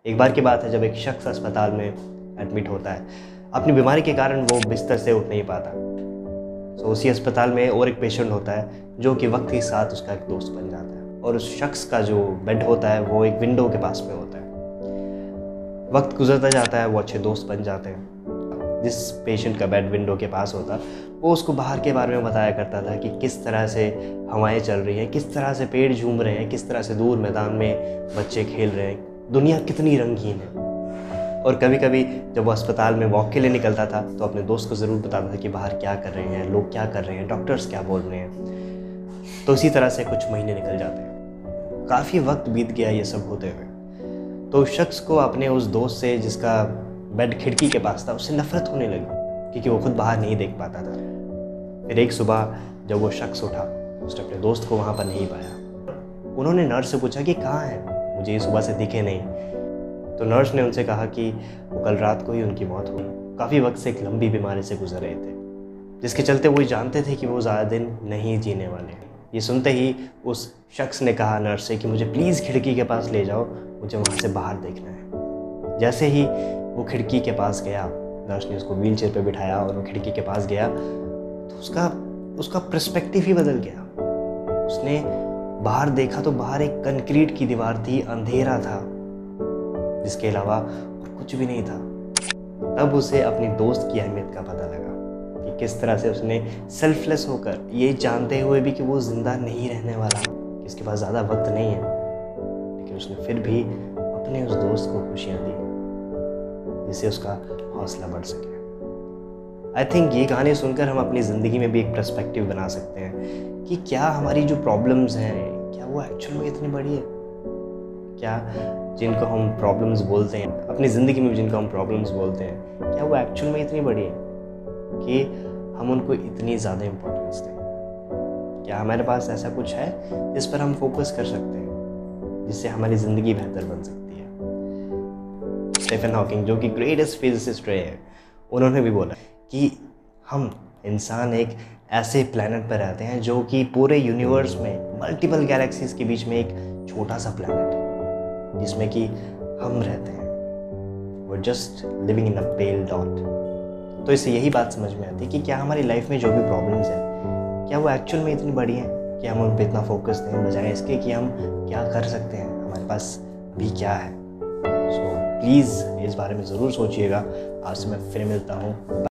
एक बार की बात है जब एक शख्स अस्पताल में एडमिट होता है। अपनी बीमारी के कारण वो बिस्तर से उठ नहीं पाता। तो उसी अस्पताल में और एक पेशेंट होता है जो कि वक्त के साथ उसका एक दोस्त बन जाता है, और उस शख्स का जो बेड होता है वो एक विंडो के पास में होता है। वक्त गुजरता जाता है, वो अच्छे दोस्त बन जाते हैं। जिस पेशेंट का बेड विंडो के पास होता वो उसको बाहर के बारे में बताया करता था कि किस तरह से हवाएं चल रही हैं, किस तरह से पेड़ झूम रहे हैं, किस तरह से दूर मैदान में बच्चे खेल रहे हैं, दुनिया कितनी रंगीन है। और कभी कभी जब वो अस्पताल में वॉक के लिए निकलता था तो अपने दोस्त को ज़रूर बताता था कि बाहर क्या कर रहे हैं, लोग क्या कर रहे हैं, डॉक्टर्स क्या बोल रहे हैं। तो इसी तरह से कुछ महीने निकल जाते हैं। काफ़ी वक्त बीत गया ये सब होते हुए। तो उस शख्स को अपने उस दोस्त से जिसका बेड खिड़की के पास था उससे नफरत होने लगी, क्योंकि वो खुद बाहर नहीं देख पाता था। फिर एक सुबह जब वो शख्स उठा, उसने अपने दोस्त को वहाँ पर नहीं पाया। उन्होंने नर्स से पूछा कि कहाँ है, मुझे सुबह से दिखे नहीं। तो नर्स ने उनसे कहा कि वो कल रात को ही उनकी मौत हुई। काफ़ी वक्त से एक लंबी बीमारी से गुजर रहे थे, जिसके चलते वो जानते थे कि वो ज़्यादा दिन नहीं जीने वाले। ये सुनते ही उस शख्स ने कहा नर्स से कि मुझे प्लीज़ खिड़की के पास ले जाओ, मुझे वहाँ से बाहर देखना है। जैसे ही वो खिड़की के पास गया, नर्स ने उसको व्हील चेयर पर बिठाया और वो खिड़की के पास गया तो उसका पर्सपेक्टिव ही बदल गया। उसने बाहर देखा तो बाहर एक कंक्रीट की दीवार थी, अंधेरा था, जिसके अलावा और कुछ भी नहीं था। तब उसे अपनी दोस्त की अहमियत का पता लगा कि किस तरह से उसने सेल्फलेस होकर, ये जानते हुए भी कि वो ज़िंदा नहीं रहने वाला, कि इसके पास ज़्यादा वक्त नहीं है, लेकिन उसने फिर भी अपने उस दोस्त को खुशियाँ दी जिससे उसका हौसला बढ़ सके। आई थिंक ये कहानी सुनकर हम अपनी ज़िंदगी में भी एक पर्सपेक्टिव बना सकते हैं कि क्या हमारी जो प्रॉब्लम्स हैं, क्या वो एक्चुअल में इतनी बड़ी है? क्या जिनको हम प्रॉब्लम्स बोलते हैं अपनी ज़िंदगी में, जिनको हम प्रॉब्लम्स बोलते हैं, क्या वो एक्चुअल में इतनी बड़ी है कि हम उनको इतनी ज़्यादा इम्पोर्टेंस दें? क्या हमारे पास ऐसा कुछ है जिस पर हम फोकस कर सकते हैं, जिससे हमारी ज़िंदगी बेहतर बन सकती है? स्टीफन हॉकिंग, जो कि ग्रेटेस्ट फिजिसिस्ट रहे हैं, उन्होंने भी बोला कि हम इंसान एक ऐसे प्लैनेट पर रहते हैं जो कि पूरे यूनिवर्स में मल्टीपल गैलेक्सीज के बीच में एक छोटा सा प्लैनेट है जिसमें कि हम रहते हैं। वो just living in a pale dot. तो इससे यही बात समझ में आती है कि क्या हमारी लाइफ में जो भी प्रॉब्लम्स हैं, क्या वो एक्चुअल में इतनी बड़ी हैं कि हम उन पर इतना फोकस दें, बजाय इसके कि हम क्या कर सकते हैं, हमारे पास भी क्या है। सो प्लीज़ इस बारे में ज़रूर सोचिएगा। आज से मैं फिर मिलता हूँ।